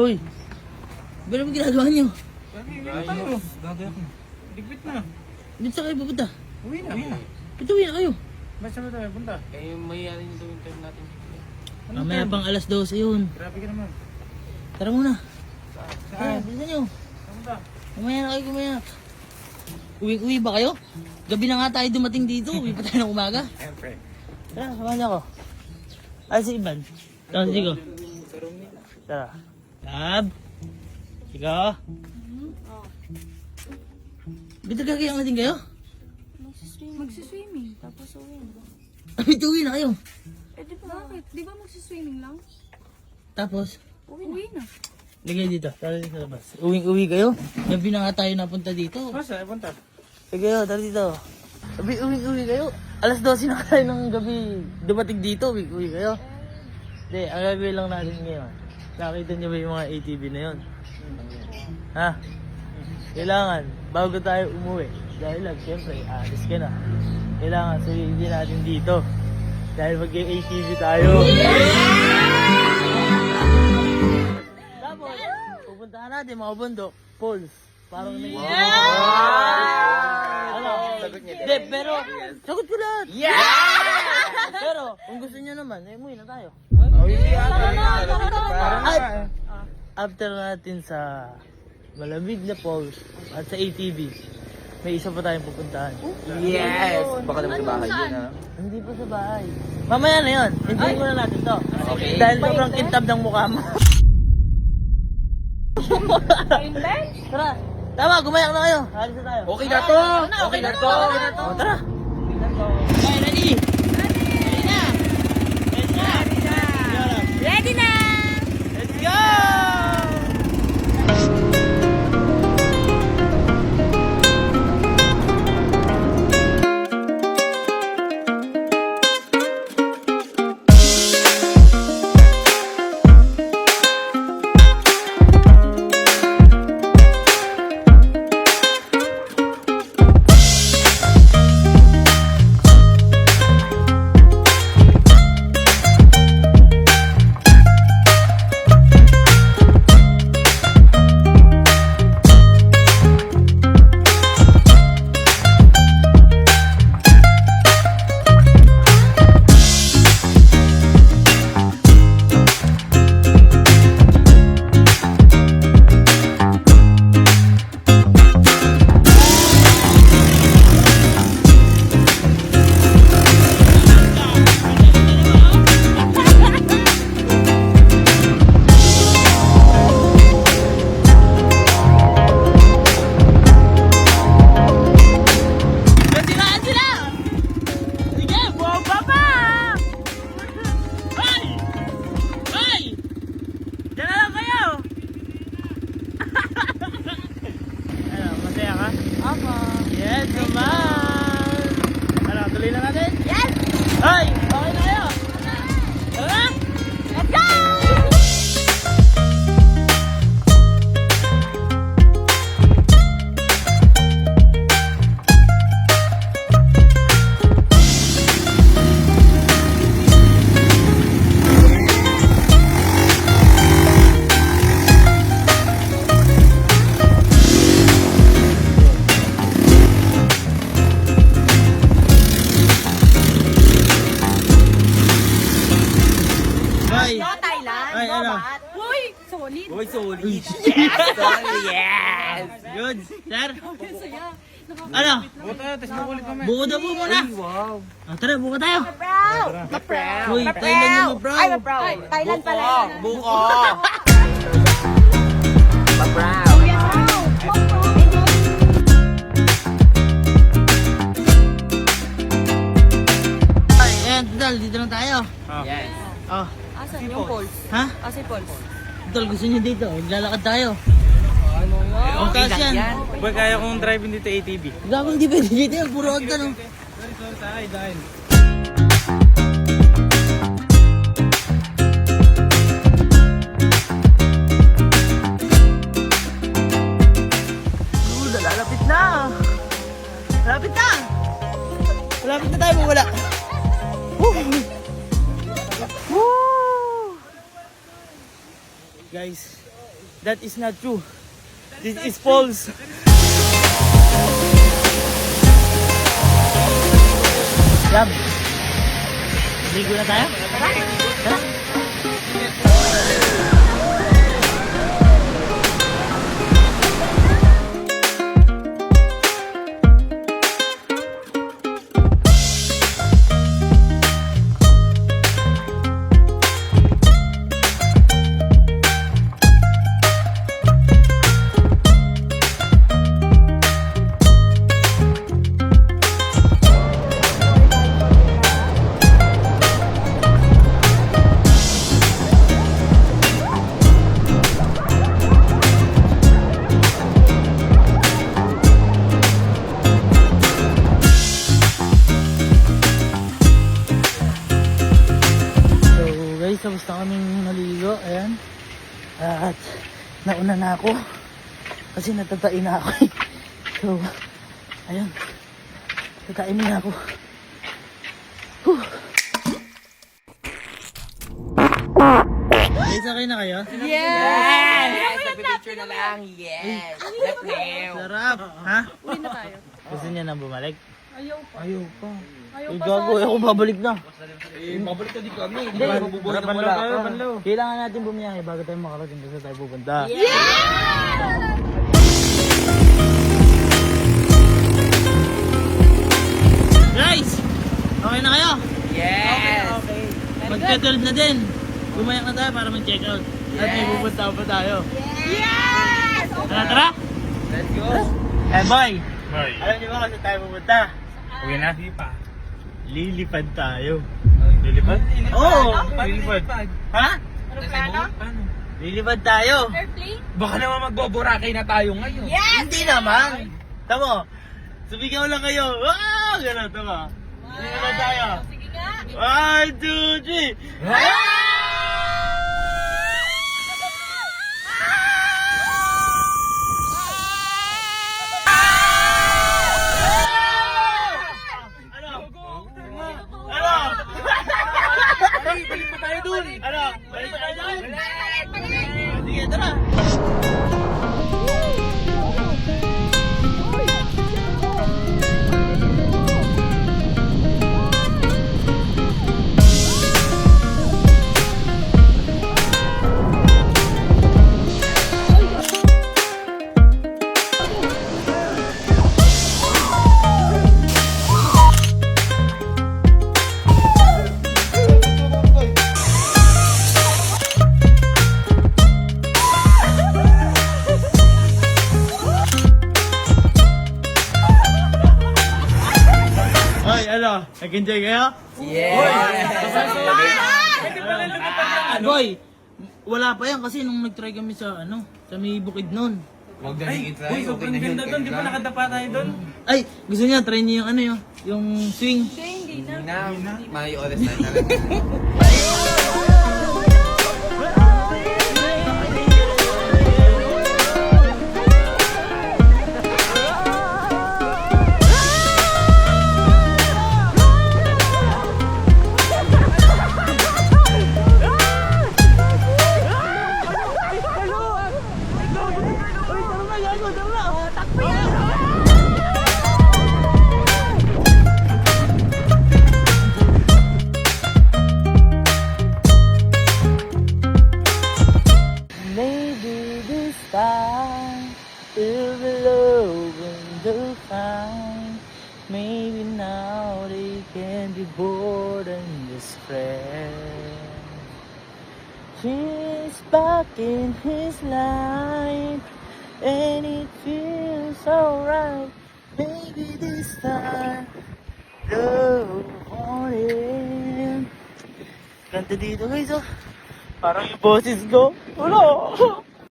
Hoy! Ano ba ginagawa niyo? Gagawin ko. Digpit na. Dito sa kayo pupunta? Uwi na. Uwi na. Pituwi na kayo. Ba't saan ba tayo punta? Eh, mayayari nito yung time natin. Mamaya pang alas 12 yun. Grabe ka naman. Tara muna. Tara, Saan? bilisan nyo. Saan punta? Kumaya na kayo, kumaya. Uwi ba kayo? Gabi na nga tayo dumating dito. Uwi pa tayo ng umaga. Siyempre. Tara, samahan niyo ako. Ay, si Ivan. Tara, sige. Tara. Tab. Sige. Bita gagayang natin kayo? Magsiswimming, tapos uwi. Pituwi na kayo. Eh di ba? Bakit? Di ba magsiswimming lang? Tapos, Uwi na. ligay dito. Tara dito sa labas. Uwi kayo? Gabi na nga tayo napunta dito. Saan punta? Sige, tara dito. Uwi kayo. Alas 12 na kayo ng gabi. Dumating dito, uwi kayo. Hindi, ang gagawin lang natin ngayon. Nakita niyo ba yung mga ATV na yun? Ha? Kailangan, bago tayo umuwi. Dahil lang, siyempre, alis ka na. Kailangan, sulitin natin dito. Dahil mag-ATV tayo. Tapos, pupuntahan natin mga bundok, falls. Parang ano? Sagot niya. Hindi, pero, sagot ko lahat. Pero, kung gusto niyo naman, eh, umuwi na tayo. At, after natin sa malamig na falls at sa ATV, may isa pa tayong pupuntahan. Yes! Baka naman sa bahay yun, ha? Hindi pa sa bahay. Mamaya na yun. Enjoy muna natin to. Okay. Dahil sobrang kintab ng mukha mo. Tara. Tama, gumayak na kayo. Halis na tayo. Okay na to! Okay na to! O, tara. Okay, ready? Ready na. Ready na! Let's go! Nasiraan sila! Sige, bomba pa! Hoy! Hoy! Diyan na lang kayo! Ano, masaya ka? Opo. Yes, naman! Ano, tuloy na natin? Yes! Hoy! Okay na kayo! Tara na! Let's go! Hoy! No, Thailand. Ay, ano? Uy, solid. Uy, solid! Yes! Good! Sir? Saya. Ano? Buko tayo, tapos makulit kami. Buko daw po muna! Wow! Tara, buko tayo! Proud. Ma-proud. Uy, Thailand yung bro! Ay, ma-proud. Thailand pala. Buko! Pa-brown! Ay, ayan, Tol, dito lang tayo. Yes! Oh, Asan yung Pauls? ha? Asan yung Pauls? Tol, gusto niyo dito? Maglalakad tayo. Okay taas lang yan. yan! Boy, kaya kong driving dito ATV. Gabang di pwede dito yan, puro agda no. Sorry, tayo, dahil. Lalapit na! Malapit na! Malapit na tayo mawala. Woo! Woo! Guys, That is not true. This is false. Yab. Ligo na tayo? Tara. Tapos na kaming naligo, ayan. At nauna na ako kasi natatain na ako eh. So, ayan. Tatain na ako. Whew. Guys, okay na kayo? Yes! Nagpipicture na lang. Yes! Left now. Sarap! Ha? Uwi na tayo. Gusto niya na bumalik? Ayaw pa. Ayaw pa. Ayaw Uy, pa gago, ako babalik na. Mabalik ka din kami. Hindi, mabubuhay na wala ka. Kailangan natin bumiyahe bago tayo makarating doon sa tayo pupunta. Guys! Okay na kayo? Yes! Mag-12 na din. Bumayak na tayo para mag-check out. At may pupunta pa tayo. Yes! Tara, tara! Let's go! Eh, boy! Boy. Alam niyo ba kung saan tayo pupunta? Uwi na? Hindi pa. Lilipad tayo. Lilipad? Oo! Lilipad. Ha? Ano plano? Paano? Lilipad tayo. Airplane? Baka naman magboborakay na tayo ngayon. Yes! Hindi naman. Tamo, sumigaw lang kayo. Ah! Ganun, tama. Lilipad tayo. Sige nga. 1, 2, 3. Balik pa tayo dun! Ano? Balik tayo dyan? Balik! Sige, tara. Ay, ano? Nag-enjoy kayo? Yes! Boy, wala pa yan kasi nung nag-try kami sa ano, sa may bukid nun. Huwag na higit tayo. Uy, sobrang ganda doon. Di ba nakadapa tayo doon? Ay, gusto niya try niyo yung ano yung swing. Hindi na. Na, may oras na talaga. Takbo yan! Maybe this time we'll be love and they'll find. Maybe now they can be bored and just friends. She's back in his life and it feels alright. Maybe this time love on him. Ganda dito guys oh. Parang yung boses ko. Wala.